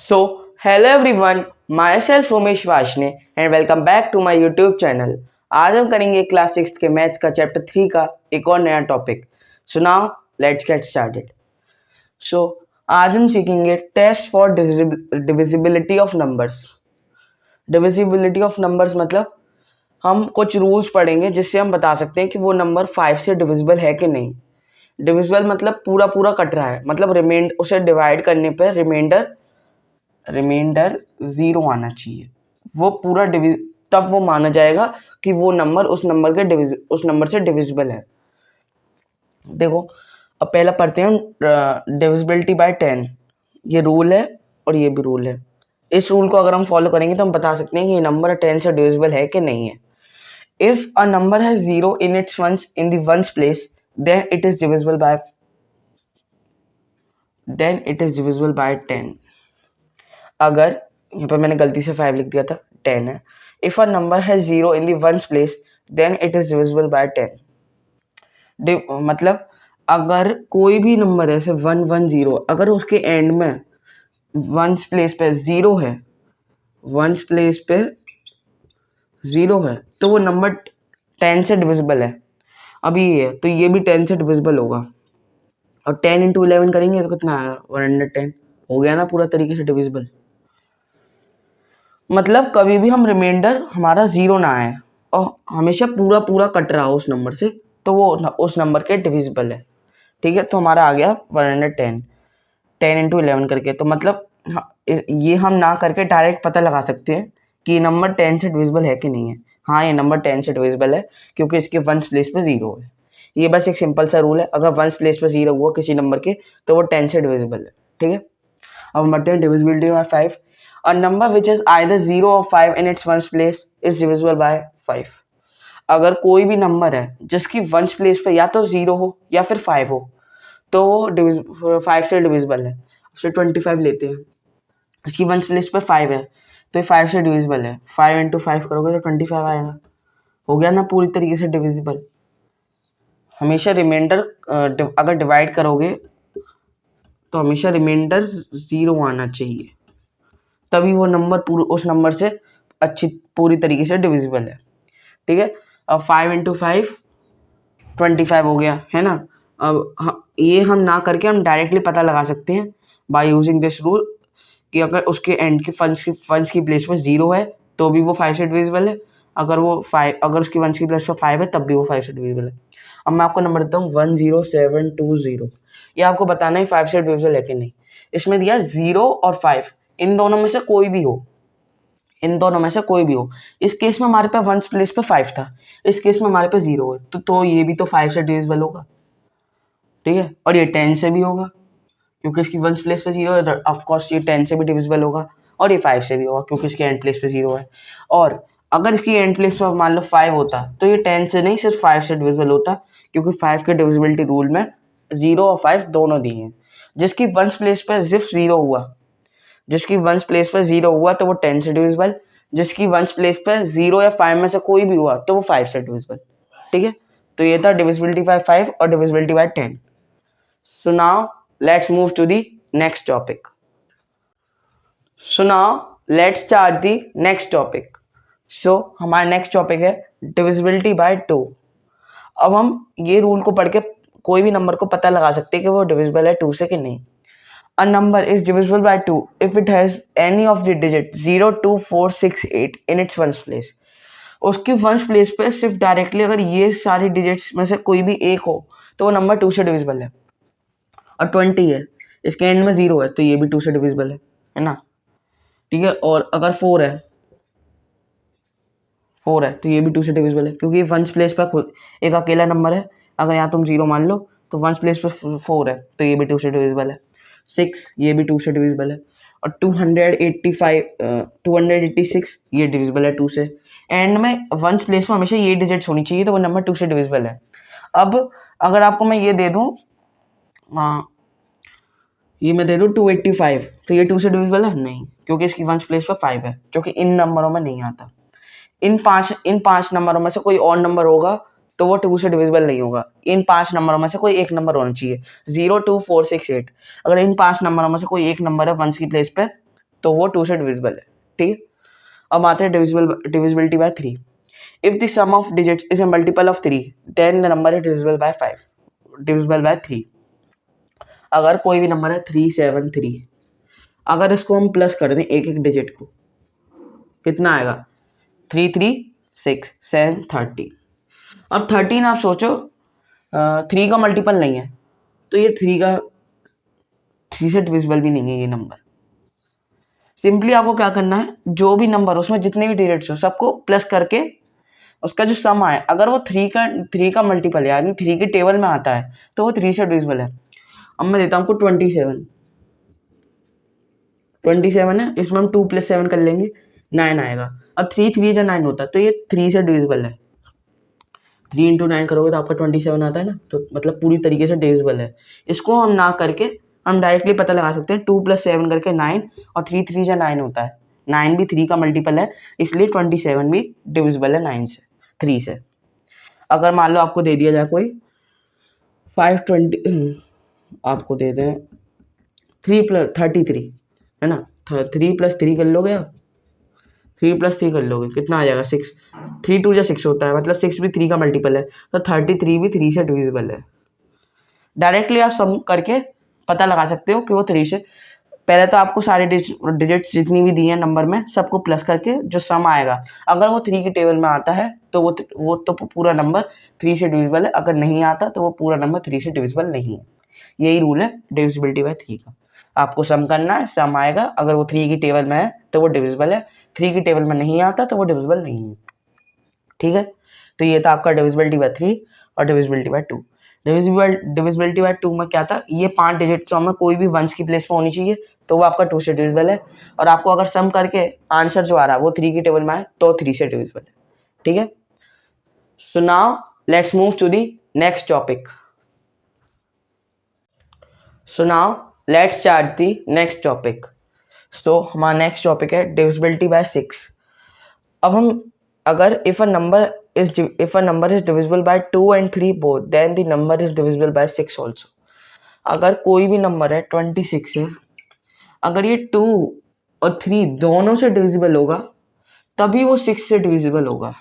So, hello everyone, myself Umesh Washne and welcome back to my YouTube channel. आज हम करेंगे class 6 के मैथ्स का चैप्टर 3 का एक और नया topic. So now let's get started. So आज हम सीखेंगे test for divisibility of numbers. Divisibility of numbers मतलब हम कुछ रूल्स पढ़ेंगे जिससे हम बता सकते हैं कि वो नंबर 5 से डिविजिबल है कि नहीं। डिविजिबल मतलब पूरा पूरा कट रहा है, मतलब रिमाइंडर उसे डिवाइड करने पर रिमाइंडर 0 आना चाहिए। वो पूरा तब वो माना जाएगा कि वो नंबर उस नंबर से डिविजिबल है। देखो, अब पहला पढ़ते हैं हम डिविजिबिलिटी बाय 10। ये रूल है और ये भी रूल है। इस रूल को अगर हम फॉलो करेंगे तो हम बता सकते हैं कि ये नंबर 10 से डिविजिबल है कि नहीं है। If a number has 0 in its ones in the ones place, then it is divisible by 10। अगर यहाँ पर मैंने गलती से 5 लिख दिया था, 10 है। इफ अ नंबर है 0 in the ones place, then it is divisible by 10। मतलब अगर कोई भी नंबर है, जैसे 110, अगर उसके एंड में वंस प्लेस पे 0 है, वंस प्लेस पे 0 है, तो वो नंबर 10 से डिविजिबल है। अभी ये है तो ये भी 10 से डिविजिबल होगा। और 10 इंटू 11 करेंगे तो कितना आएगा? 110। हो गया ना पूरा तरीके से डिविजिबल। मतलब कभी भी हम रिमाइंडर हमारा 0 ना आए और हमेशा पूरा पूरा कट रहा हो उस नंबर से, तो वो उस नंबर के डिविजिबल है। ठीक है, तो हमारा आ गया 110 10 इंटू 11 करके। तो मतलब ये हम ना करके डायरेक्ट पता लगा सकते हैं कि ये नंबर 10 से डिविजिबल है कि नहीं है। हाँ, ये नंबर 10 से डिविजिबल है क्योंकि इसके वंस प्लेस पे 0 है। ये बस एक सिंपल सा रूल है, अगर वंस प्लेस पे 0 हुआ किसी नंबर के तो वो 10 से डिविजिबल है। ठीक है, अब बढ़ते हैं divisibility by 5। A number which is either 0 or 5 in its ones place is divisible by 5। अगर कोई भी नंबर है जिसकी वंस प्लेस पे या तो 0 हो या फिर 5 हो, तो वो 5 से डिविजिबल है। उससे 25 लेते हैं, इसकी वंस प्लेस पे 5 है तो ये 5 से डिविजिबल है। 5 इंटू 5 करोगे तो 25 आएगा। हो गया ना पूरी तरीके से डिविजिबल। हमेशा रिमाइंडर अगर डिवाइड करोगे तो हमेशा रिमाइंडर 0 आना चाहिए, तभी वो नंबर उस नंबर से अच्छी पूरी तरीके से डिविजिबल है। ठीक है, अब 5 इंटू 5 25 हो गया है ना। अब ये हम ना करके हम डायरेक्टली पता लगा सकते हैं बाय यूजिंग दिस रूल कि अगर उसके एंड के फंस की प्लेस पर 0 है तो भी वो 5 से डिविजिबल है। अगर उसकी वंस की प्लेस पर 5 है तब भी वो 5 से डिविजिबल है। अब मैं आपको नंबर देता हूँ 10720। ये आपको बताना है 5 से डिविजिबल है कि नहीं। इसमें दिया 0 और 5, इन दोनों में से कोई भी हो, इन दोनों में से कोई भी हो। इस केस में हमारे पास वंस प्लेस पे 5 था, इस केस में हमारे पास 0 है, तो ये भी तो 5 से डिविजिबल होगा। ठीक है, और ये 10 से भी होगा क्योंकि इसकी वंस प्लेस पे 0 है। ऑफ कोर्स ये 10 से भी डिविजिबल होगा और ये 5 से भी होगा क्योंकि इसके एंड प्लेस पे 0 है। और अगर इसकी एंड प्लेस पर मान लो 5 होता तो ये 10 से नहीं सिर्फ 5 से डिविजिबल होता, क्योंकि 5 के डिविजिबिलिटी रूल में 0 और 5 दोनों दिए हैं। जिसकी वंस प्लेस पर सिर्फ 0 हुआ, जिसकी वंस प्लेस पर 0 हुआ तो वो 10 से डिविजिबल, जिसकी वंस प्लेस पर 0 या 5 में से कोई भी हुआ तो वो 5 से डिविजिबल। ठीक है, तो ये था डिविजिबिलिटी बाय 5 और divisibility by 10। So now let's move to the next topic. So now let's start the next topic. So हमारा नेक्स्ट टॉपिक है डिविजिबिलिटी बाय 2। अब हम ये रूल को पढ़ के कोई भी नंबर को पता लगा सकते हैं कि वो डिविजिबल है 2 से कि नहीं। A number is divisible by 2 if it has any of the digit 0, 2, 4, 6, 8 in its ones place। उसकी वंस प्लेस पे सिर्फ डायरेक्टली अगर ये सारी डिजिट्स में से कोई भी एक हो तो वो नंबर 2 से डिविजिबल है। और 20 है, इसके एंड में 0 है तो ये भी 2 से डिविजिबल है ना। ठीक है, और अगर 4 है तो ये भी 2 से डिविजिबल है क्योंकि वंस प्लेस पर खुद एक अकेला नंबर है। अगर यहाँ तुम 0 मान लो तो वंस प्लेस पर 4 है तो ये भी 2 से डिविजिबल है। 6 ये भी 2 से डिविजिबल है। और 286 ये डिविजिबल है 2 से। एंड में वंस प्लेस में हमेशा ये डिजिट्स होनी चाहिए तो वो नंबर 2 से डिविजिबल है। अब अगर आपको मैं ये दे दूं, ये मैं दे दूं 285, तो ये 2 से डिविजिबल है नहीं, क्योंकि इसकी वंस प्लेस पर 5 है जो कि इन नंबरों में नहीं आता। इन पांच नंबरों में से कोई और नंबर होगा तो वो 2 से डिविजिबल नहीं होगा। इन 5 नंबरों में से कोई एक नंबर होना चाहिए, 0, 2, 4, 6, 8। अगर इन 5 नंबरों में से कोई एक नंबर है वंस की प्लेस पे तो वो 2 से डिविजिबल है। ठीक है, अब आते हैं divisibility by 3। If the sum of digits is a multiple of 3 then the number is divisible by 5, divisible by 3। अगर कोई भी नंबर है 3 7 3, अगर इसको हम प्लस कर दें एक एक डिजिट को, कितना आएगा 3 3 6 7 13। अब 13 आप सोचो 3 का मल्टीपल नहीं है, तो ये 3 से डिविजिबल भी नहीं है ये नंबर। सिंपली आपको क्या करना है, जो भी नंबर उसमें जितने भी डिजिट्स हो सबको प्लस करके उसका जो सम आए, अगर वो 3 का मल्टीपल है यानी 3 की टेबल में आता है तो वो 3 से डिविजिबल है। अब मैं देता हूँ आपको 27 है, इसमें हम 2 + 7 कर लेंगे 9 आएगा। अब 3 3 जा 9 होता है, तो ये 3 से डिविजिबल है। 3 × 9 करोगे तो आपका 27 आता है ना, तो मतलब पूरी तरीके से डिविजिबल है। इसको हम ना करके हम डायरेक्टली पता लगा सकते हैं 2 + 7 करके 9 और 3 3 जा 9 होता है। 9 भी 3 का मल्टीपल है, इसलिए 27 भी डिविजिबल है 3 से। अगर मान लो आपको दे दिया जाए कोई 520, आपको दे दें 3 + 33 है ना, 3 + 3 कर लोगे आप, 3 + 3 कर लोगे कितना आ जाएगा 6, 3 2 जा 6 होता है, मतलब 6 भी 3 का मल्टीपल है, तो 33 भी 3 से डिविजिबल है। डायरेक्टली आप सम करके पता लगा सकते हो कि वो 3 से, पहले तो आपको सारे डिजिट्स जितनी भी दी है नंबर में सबको प्लस करके जो सम आएगा, अगर वो 3 की टेबल में आता है तो वो तो पूरा नंबर 3 से डिविजिबल है, अगर नहीं आता तो वो पूरा नंबर 3 से डिविजिबल नहीं है। यही रूल है डिविजिबिलिटी बाय 3 का। आपको सम करना है, सम आएगा, अगर वो 3 की टेबल में है तो वो डिविजिबल है, 3 की टेबल में नहीं आता तो वो डिविजिबल नहीं है। ठीक है, तो ये था आपका डिविजिबिलिटी बाय 3 और डिविजिबिलिटी बाय 2। डिविजिबिलिटी बाय 2 में क्या था, ये 5 डिजिट में कोई भी वंस की प्लेस पे होनी चाहिए, तो वो आपका 2 से डिविजिबल है। और आपको अगर सम करके आंसर जो आ रहा है वो 3 की टेबल में आए तो 3 से डिविजिबल है। ठीक है, so now let's move to the next topic. So now let's start the next topic. तो हमारा नेक्स्ट टॉपिक है डिविजिबिलिटी बाय 6। अब हम अगर if a number is divisible by 2 and 3 both, then the number is divisible by 6 also। अगर कोई भी number है 26 है, अगर ये 2 और 3 दोनों से डिविजिबल होगा तभी वो 6 से डिविजिबल होगा।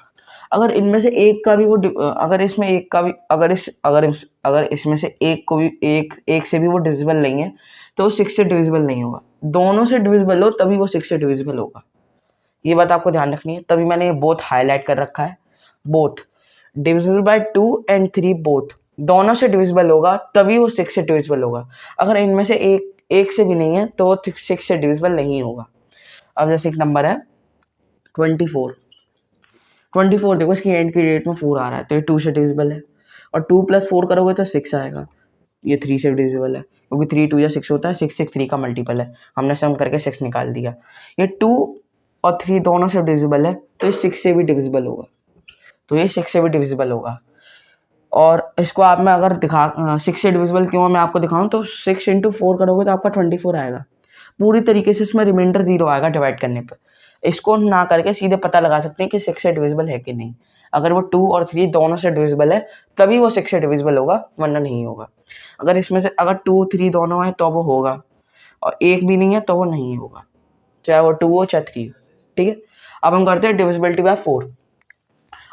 अगर इनमें से एक का भी वो अगर इसमें एक का भी अगर इसमें से एक को भी एक से भी वो डिविजिबल नहीं है तो वो 6 से डिविजिबल नहीं होगा। दोनों से डिविजिबल हो तभी वो 6 से डिविजिबल होगा, ये बात आपको ध्यान रखनी है, तभी मैंने ये बोथ हाईलाइट कर रखा है। Both divisible by 2 and 3 both, दोनों से डिविजिबल होगा तभी वो 6 से डिविजिबल होगा। अगर इनमें से एक से भी नहीं है तो वो 6 से डिविजिबल नहीं होगा। अब जैसे एक नंबर है 24 देखो, इसकी एंड की डेट में 4 आ रहा है तो ये 2 से डिविजिबल है, और 2 + 4 करोगे तो 6 आएगा, ये 3 से डिविजिबल है, क्योंकि 3 2 या 6 होता है, 6 3 का मल्टीपल है, हमने सम करके 6 निकाल दिया। ये 2 और 3 दोनों से डिविजिबल है तो ये 6 से भी डिविजिबल होगा, तो ये 6 से भी डिविजिबल होगा। और इसको आप में अगर 6 से डिविजिबल क्यों मैं आपको दिखाऊं, तो 6 × 4 करोगे तो आपका 24 आएगा। पूरी तरीके से इसमें रिमाइंडर 0 आएगा डिवाइड करने पर। इसको ना करके सीधे पता लगा सकते हैं कि 6 से डिविजिबल है कि नहीं। अगर वो 2 और 3 दोनों से डिविजिबल है तभी वो 6 से डिविजिबल होगा, वरना नहीं होगा। अगर इसमें से अगर 2 3 दोनों है तो वो होगा, और एक भी नहीं है तो वो नहीं होगा, चाहे वो 2 हो चाहे 3 हो। ठीक है, अब हम करते हैं divisibility by 4।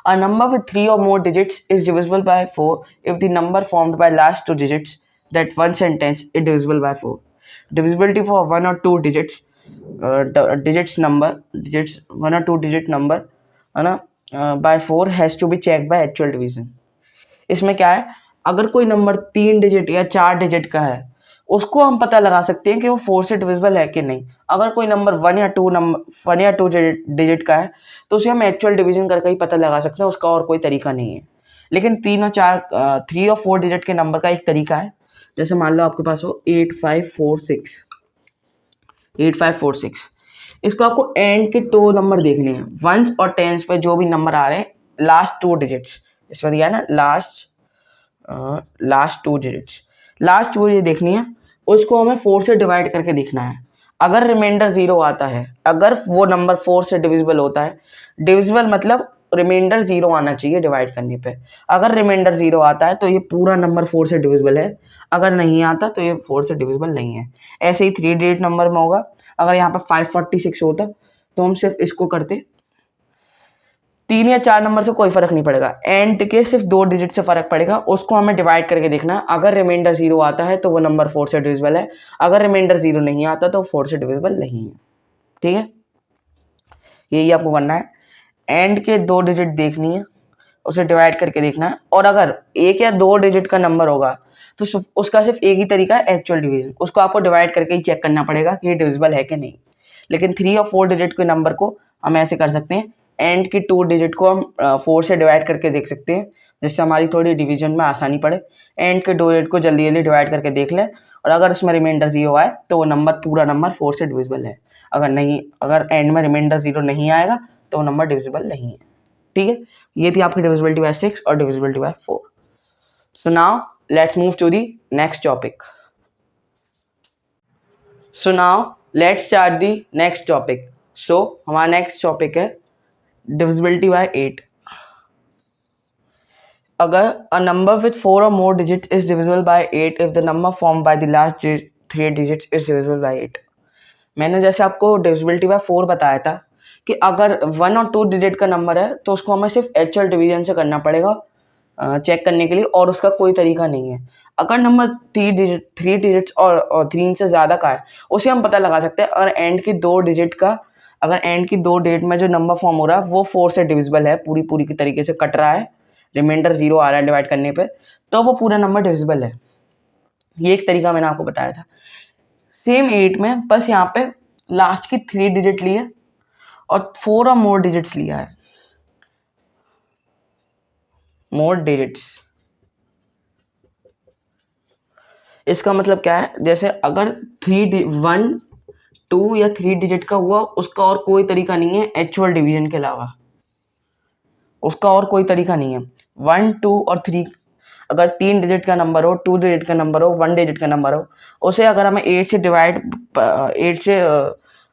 A number with 3 or more digits is divisible by 4 if the number formed by last 2 digits that one sentence is divisible by 4। Divisibility for 1 or 2 digits, digits 1 or 2 digit number है ना, by 4 has to be checked by actual division। इसमें क्या है, अगर कोई number 3 digit या 4 digit का है उसको हम पता लगा सकते हैं कि वो 4 से डिविजिबल है कि नहीं। अगर कोई नंबर 1 या 2 डिजिट का है तो उसे हम एक्चुअल डिवीजन करके ही पता लगा सकते हैं, उसका और कोई तरीका नहीं है। लेकिन 3 और 4 डिजिट के नंबर का एक तरीका है, जैसे मान लो आपके पास हो 8546, इसको आपको एंड के 2 नंबर देखने हैं, वंस और टेंस पे जो भी नंबर आ रहे हैं लास्ट 2 डिजिट्स, इसमें दिया है ना लास्ट 2 डिजिट्स, लास्ट 2 ये देखनी है, उसको हमें 4 से डिवाइड करके देखना है। अगर रिमाइंडर 0 आता है, अगर वो नंबर 4 से डिविजिबल होता है, डिविजिबल मतलब रिमाइंडर 0 आना चाहिए डिवाइड करने पे। अगर रिमाइंडर 0 आता है तो ये पूरा नंबर 4 से डिविजिबल है, अगर नहीं आता तो ये 4 से डिविजिबल नहीं है। ऐसे ही 3 डिजिट नंबर में होगा, अगर यहाँ पे 546 होता तो हम सिर्फ इसको करते, 3 या 4 नंबर से कोई फर्क नहीं पड़ेगा, एंड के सिर्फ 2 डिजिट से फर्क पड़ेगा, उसको हमें डिवाइड करके देखना है। अगर रिमाइंडर 0 आता है तो वो नंबर 4 से डिविजिबल है, अगर रिमाइंडर 0 नहीं आता तो 4 से डिविजिबल नहीं है। ठीक है, यही आपको करना है, एंड के 2 डिजिट देखनी है, उसे डिवाइड करके देखना है, और अगर 1 या 2 डिजिट का नंबर होगा तो उसका सिर्फ एक ही तरीका है, एक्चुअल डिवीजन, उसको आपको डिवाइड करके ही चेक करना पड़ेगा कि ये डिविजिबल है कि नहीं। लेकिन 3 और 4 डिजिट के नंबर को हम ऐसे कर सकते हैं, एंड की 2 डिजिट को हम 4 से डिवाइड करके देख सकते हैं, जिससे हमारी थोड़ी डिवीजन में आसानी पड़े। एंड के 2 डिजिट को जल्दी जल्दी डिवाइड करके देख लें, और अगर उसमें रिमाइंडर 0 आए तो वो नंबर, पूरा नंबर 4 से डिविजिबल है। अगर एंड में रिमाइंडर 0 नहीं आएगा तो वो नंबर डिविजिबल नहीं है। ठीक है, ये थी आपकी डिविजिबिलिटी बाय 6 और divisibility by 4। So now let's move to the next topic. So now let's start the next topic. So हमारा नेक्स्ट टॉपिक है डिविजिबिलिटी बाय 8। अगर a number with 4 or more digits is divisible by 8 if the number formed by the last 3 digits is divisible by 8। मैंने जैसे आपको divisibility by 4 बताया था कि अगर 1 और 2 डिजिट का नंबर है तो उसको हमें सिर्फ एक्चुअल डिवीजन से करना पड़ेगा चेक करने के लिए, और उसका कोई तरीका नहीं है। अगर नंबर 3 डिजिट्स और 3 से ज़्यादा का है उसे हम पता लगा सकते हैं। अगर एंड की 2 डिजिट में जो नंबर फॉर्म हो रहा है वो 4 से डिविजिबल है, पूरी की तरीके से कट रहा है, रिमाइंडर 0 आ रहा है डिवाइड करने पे, तो वो पूरा नंबर डिविजिबल है। ये एक तरीका मैंने आपको बताया था। सेम 8 में बस यहाँ पे लास्ट की 3 डिजिट ली है और 4 और मोर डिजिट्स लिया है, मोर डिजिट्स। इसका मतलब क्या है, जैसे अगर 1 2 या 3 डिजिट का हुआ, उसका और कोई तरीका नहीं है एक्चुअल डिवीजन के अलावा, उसका और कोई तरीका नहीं है। 1 2 और 3, अगर 3 डिजिट का नंबर हो, 2 डिजिट का नंबर हो, 1 डिजिट का नंबर हो, उसे अगर हमें 8 से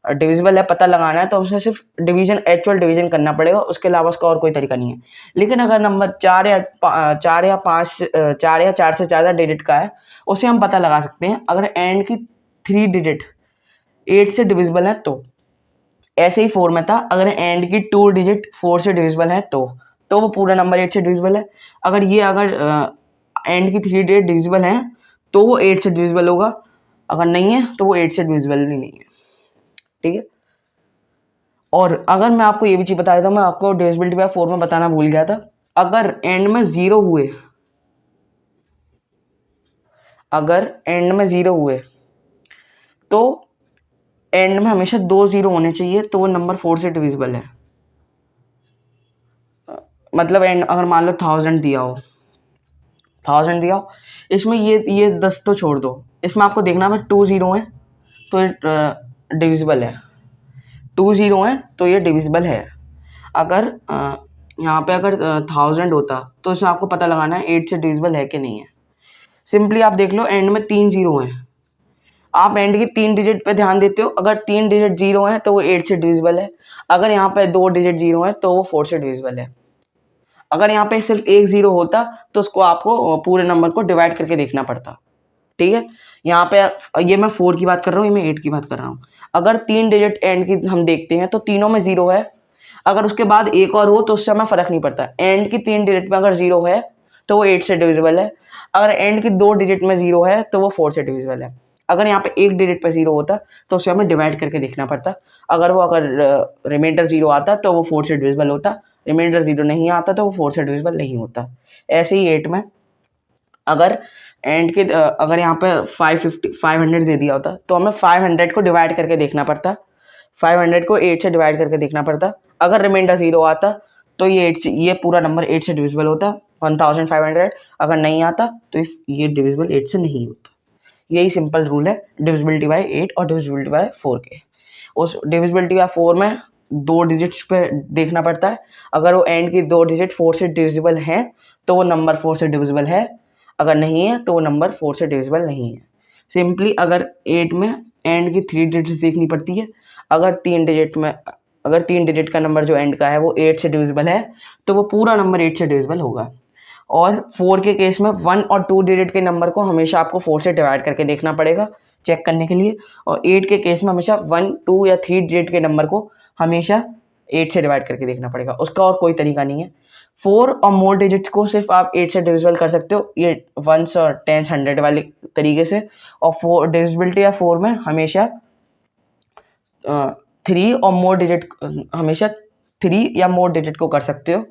डिविजिबल है पता लगाना है तो उसे सिर्फ एक्चुअल डिवीजन करना पड़ेगा, उसके अलावा उसका और कोई तरीका नहीं है। लेकिन अगर नंबर 4 या 4 से ज़्यादा डिजिट का है उसे हम पता लगा सकते हैं अगर एंड की 3 डिजिट 8 से डिविजिबल है तो। ऐसे ही 4 में था, अगर एंड की 2 डिजिट 4 से डिविजिबल है तो वो पूरा नंबर 8 से डिविजिबल है। अगर एंड की 3 डिजिट डिविजिबल है तो वो 8 से डिविजिबल होगा, अगर नहीं है तो वो 8 से डिविजिबल ही नहीं है। ठीक है, और अगर मैं आपको ये भी चीज बताया था, मैं आपको डिविजिबिलिटी बाय 4 में बताना भूल गया था, अगर एंड में 0 हुए तो एंड में हमेशा 2 0 होने चाहिए, तो वो नंबर 4 से डिविजिबल है। मतलब एंड अगर मान लो 1000 दिया हो, इसमें ये 10 तो छोड़ दो, इसमें आपको देखना है 2 0 है तो ये डिविजिबल है, 2 0 है तो ये डिविजिबल है। अगर यहाँ पे अगर 1000 होता तो इसमें आपको पता लगाना है 8 से डिविजिबल है कि नहीं है। सिंपली आप देख लो, एंड में 3 0 है, आप एंड की 3 डिजिट पे ध्यान देते हो, अगर 3 डिजिट 0 है तो वो 8 से डिविजिबल है, अगर यहाँ पे 2 डिजिट 0 है तो वो 4 से डिविजिबल है। अगर यहाँ पे सिर्फ एक 0 होता तो उसको आपको पूरे नंबर को डिवाइड करके देखना पड़ता। ठीक है, यहाँ पे ये मैं 4 की बात कर रहा हूँ, ये मैं 8 की बात कर रहा हूँ। अगर 3 डिजिट एंड की हम देखते हैं तो तीनों में 0 है, अगर उसके बाद एक और हो तो उससे हमें फर्क नहीं पड़ता। एंड की 3 डिजिट में अगर 0 है तो वो 8 से डिविजिबल है, अगर एंड की 2 डिजिट में 0 है तो वो 4 से डिविजिबल है। अगर यहाँ पे एक डिजिट पे 0 होता तो उसे हमें डिवाइड करके देखना पड़ता, अगर रिमाइंडर 0 आता तो वो 4 से डिविजिबल होता, रिमाइंडर 0 नहीं आता तो वो 4 से डिविजिबल नहीं होता। ऐसे ही 8 में अगर अगर यहाँ पे 500 दे दिया होता तो हमें 500 को डिवाइड करके देखना पड़ता, 500 को 8 से डिवाइड करके देखना पड़ता, अगर रिमाइंडर 0 आता तो ये पूरा नंबर 8 से डिविजिबल होता 1500, अगर नहीं आता तो ये डिविजिबल 8 से नहीं होता। यही सिंपल रूल है डिविजिबिलिटी बाय 8 और डिविजिबिलिटी बाय 4 के। उस डिविजिबिलिटी बाय 4 में 2 डिजिट्स पे देखना पड़ता है, अगर वो एंड की 2 डिजिट 4 से डिविजिबल हैं तो वो नंबर 4 से डिविजिबल है, अगर नहीं है तो वो नंबर 4 से डिविजिबल नहीं है। सिंपली अगर 8 में एंड की 3 डिजिट्स देखनी पड़ती है, अगर 3 डिजिट का नंबर जो एंड का है वो 8 से डिविजिबल है तो वो पूरा नंबर 8 से डिविजिबल होगा। और 4 के केस में 1 और 2 डिजिट के नंबर को हमेशा आपको 4 से डिवाइड करके देखना पड़ेगा, चेक करने के लिए। और 8 के केस में हमेशा 1, 2 या 3 डिजिट के नंबर को हमेशा 8 से डिवाइड करके देखना पड़ेगा, उसका और कोई तरीका नहीं है। 4 और मोर डिजिट्स को सिर्फ आप 8 से डिविजिबल कर सकते हो, ये 1s और 10s 100 वाले तरीके से। और 4 डिविजिबिलिटी या 4 में हमेशा 3 और मोर डिजिट, हमेशा 3 या मोर डिजिट को कर सकते हो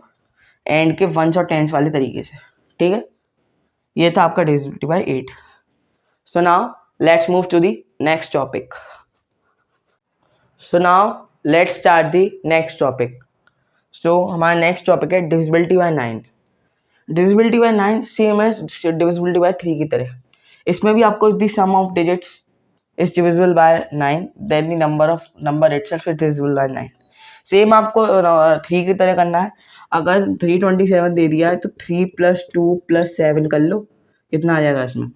एंड के 1s और 10s वाले तरीके से, ठीक है। ये था आपका divisibility by 8। So now let's move to the next topic. So now let's start the next topic. So हमारा नेक्स्ट टॉपिक है divisibility by 9। Divisibility by 9 same है डिविजिबिलिटी बाय 3 की तरह। इसमें भी आपको the sum of digits is divisible by 9, then the number itself is divisible by 9। Same आपको 3 की तरह करना है। अगर 327 दे दिया है तो 3 + 2 + 7 कर लो, कितना आ जाएगा इसमें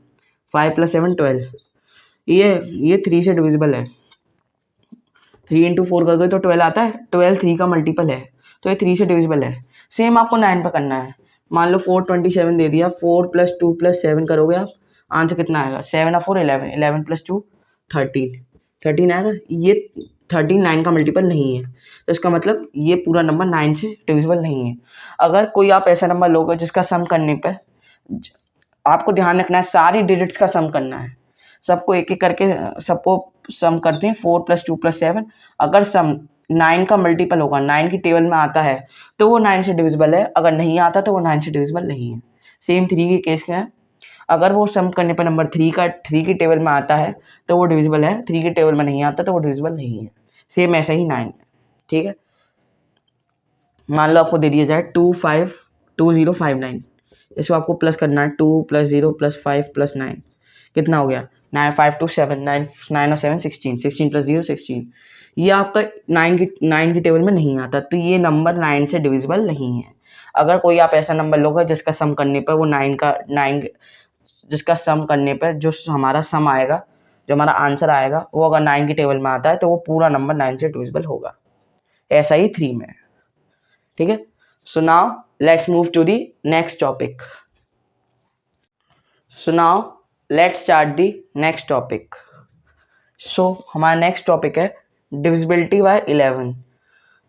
5 + 7 12। ये 3 से डिविजिबल है। 3 × 4 करोगे तो 12 आता है, 12 3 का मल्टीपल है, तो ये 3 से डिविजिबल है। सेम आपको 9 पे करना है। मान लो 427 दे दिया, 4 + 2 + 7 करोगे आप, आंसर कितना आएगा 7 और 4 11, 11 + 2 13, 13 आएगा। ये 13 9 का मल्टीपल नहीं है, तो इसका मतलब ये पूरा नंबर 9 से डिविजिबल नहीं है। अगर कोई आप ऐसा नंबर लोगे जिसका सम करने पर, आपको ध्यान रखना है सारी डिजिट्स का सम करना है, सबको एक एक करके सबको सम करते हैं 4 + 2 + 7। अगर सम 9 का मल्टीपल होगा, 9 की टेबल में आता है तो वो 9 से डिविजिबल है, अगर नहीं आता तो वो 9 से डिविजिबल नहीं है। सेम 3 के केस में है, अगर वो सम करने पर नंबर 3 की टेबल में आता है तो वो डिविजिबल है, 3 की टेबल में नहीं आता तो वो डिविजिबल नहीं है। सेम ऐसा ही 9, ठीक है। मान लो आपको दे दिया जाए 252059, इसको आपको प्लस करना है 2 + 0 + 5 + 9, कितना हो गया 9 5 2 7 9 9 और 7 16, 16 + 0 16। ये आपका 9 की टेबल में नहीं आता, तो ये नंबर 9 से डिविजिबल नहीं है। अगर कोई आप ऐसा नंबर लोगे जिसका सम करने पर वो 9 जिसका सम करने पर जो हमारा सम आएगा, जो हमारा आंसर आएगा, वो अगर 9 की टेबल में आता है तो वो पूरा नंबर 9 से डिविजिबल होगा। ऐसा ही 3 में, ठीक है। So now let's move to the next topic. So now let's start the next topic. So हमारा नेक्स्ट टॉपिक है डिविजिबिलिटी बाय 11।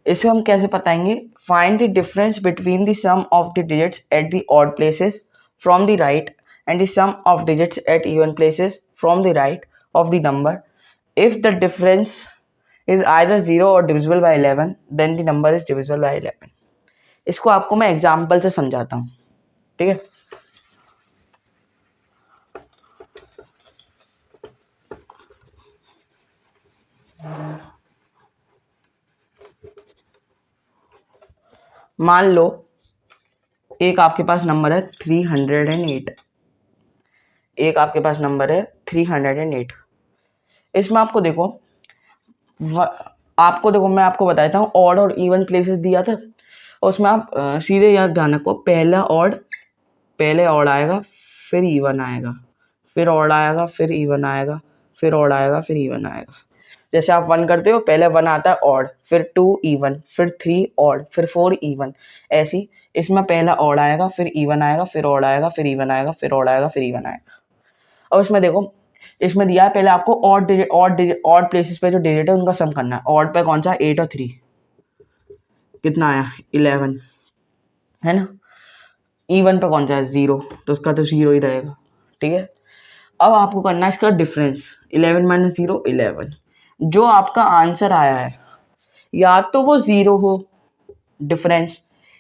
इसे हम कैसे बताएंगे, find the difference between the sum of the digits at the odd places from the right and the sum of digits at even places from the right of the number. If the difference is either 0 or divisible by 11, then the number is divisible by 11। इसको आपको मैं example से समझाता हूँ, ठीक है। मान लो एक आपके पास नंबर है 308, एक आपके पास नंबर है 308। इसमें आपको देखो मैं आपको बताता हूँ ऑड और इवन प्लेसेस दिया था, और उसमें आप सीधे याद ध्यान रखो, पहले ऑड आएगा फिर इवन आएगा, फिर ऑड आएगा फिर इवन आएगा, फिर ऑड आएगा फिर इवन आएगा। जैसे आप 1 करते हो, पहले 1 आता है ऑड, फिर 2 इवन, फिर 3 ऑड, फिर 4 इवन। ऐसी इसमें पहला ऑड आएगा फिर इवन आएगा, फिर ऑड आएगा फिर इवन आएगा, फिर ऑड आएगा फिर इवन आएगा। और इसमें देखो, इसमें दिया है पहले आपको ऑड प्लेसेस पे जो डिजिट है उनका सम करना है। ऑड पे कौन सा 8 और 3, कितना आया 11, है ना। इवन पे कौन सा है 0, तो उसका तो 0 ही रहेगा, ठीक है। अब आपको करना है इसका डिफरेंस, 11 - 0 11। जो आपका आंसर आया है या तो वो 0 हो डिफरेंस,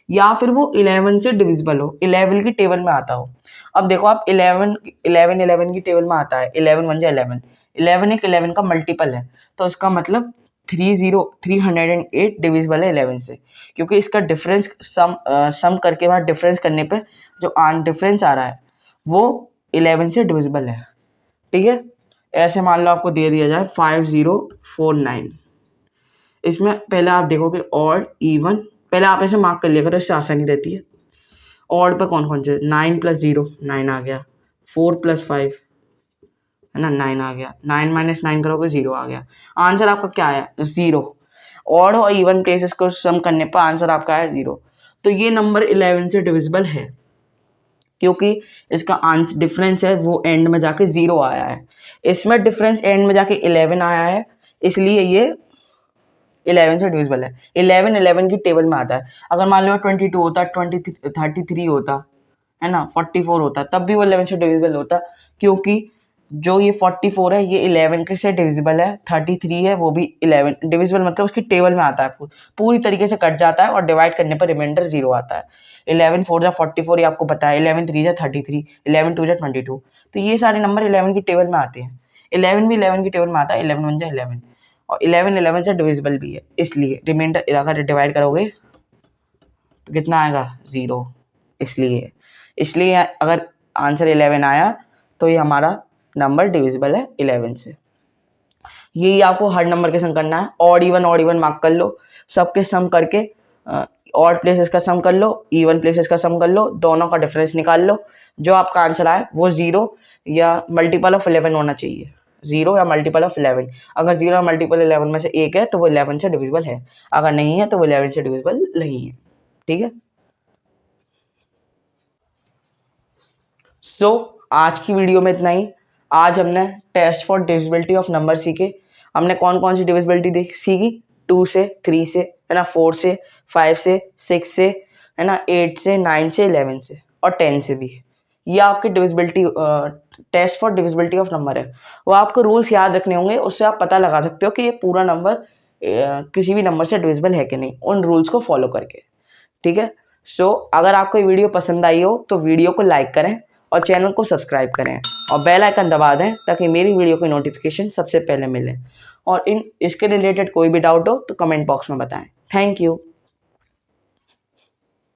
या फिर वो 11 से डिविजिबल हो, 11 की टेबल में आता हो। अब देखो आप 11 की टेबल में आता है, 11 1 11, 11 एक 11 का मल्टीपल है, तो उसका मतलब 308 डिविजिबल है 11 से, क्योंकि इसका डिफरेंस सम करके बाद डिफरेंस करने पे जो डिफरेंस आ रहा है वो 11 से डिविजिबल है, ठीक है। ऐसे मान लो आपको दे दिया जाए 5049। इसमें पहले आप देखोगे ऑड इवन, पहले आप ऐसे मार्क कर लिया करो, इससे आसानी रहती है। ऑड पे कौन कौन से 9 + 0 9 आ गया, 4 + 5 है ना 9 आ गया, 9 - 9 करोगे 0 आ गया। आंसर आपका क्या आया 0। ऑड और इवन प्लेसेस को सम करने पर आंसर आपका आया 0, तो ये नंबर 11 से डिविजिबल है। क्योंकि इसका आंसर डिफरेंस है वो एंड में जाके 0 आया है, इसमें डिफरेंस एंड में जाके 11 आया है, इसलिए ये 11 से डिविजिबल है। 11 11 की टेबल में आता है। अगर मान लो 22 होता, 33 होता, है ना, 44 होता, तब भी वो 11 से डिविजिबल होता, क्योंकि जो ये 44 है ये 11 के से डिविजिबल है, 33 है वो भी 11 डिविजिबल, मतलब उसकी टेबल में आता है, पूरी तरीके से कट जाता है और डिवाइड करने पर रिमाइंडर 0 आता है। 11 4 जा 44 ये आपको पता है, 11 3 जा 33, 11 2 जा 22, तो ये सारे नंबर 11 की टेबल में आते हैं। 11 भी 11 की टेबल में आता है, 11 1 जा 11, और 11 11 से डिविजिबल भी है, इसलिए रिमाइंडर अगर डिवाइड करोगे तो कितना आएगा 0, इसलिए अगर आंसर 11 आया तो ये हमारा नंबर डिविजिबल है 11 से। यही आपको हर नंबर के सम करना है, ऑड इवन मार्क कर लो, सबके सम करके ऑड प्लेसेस का सम कर लो, इवन प्लेसेस का सम कर लो, दोनों का डिफरेंस निकाल लो, जो आपका आंसर आए वो 0 या मल्टीपल ऑफ 11 होना चाहिए, 0 या मल्टीपल ऑफ 11। अगर 0 या मल्टीपल 11 में से एक है तो वो 11 से डिविजिबल है, अगर नहीं है तो वो 11 से डिविजिबल नहीं है। ठीक है, आज की वीडियो में इतना ही। आज हमने test for divisibility of number सीखे। हमने कौन कौन सी डिविजिबिलिटी सीखी, 2 से, 3 से, है ना, 4 से, 5 से, 6 से, है ना, 8 से, 9 से, 11 से और 10 से भी। ये आपकी divisibility test for divisibility of number है। वो आपको रूल्स याद रखने होंगे, उससे आप पता लगा सकते हो कि ये पूरा नंबर किसी भी नंबर से डिविजिबल है कि नहीं, उन रूल्स को फॉलो करके। ठीक है, अगर आपको ये वीडियो पसंद आई हो तो वीडियो को लाइक करें और चैनल को सब्सक्राइब करें और बेल आइकन दबा दें ताकि मेरी वीडियो की नोटिफिकेशन सबसे पहले मिले। और इसके रिलेटेड कोई भी डाउट हो तो कमेंट बॉक्स में बताएं। Thank you.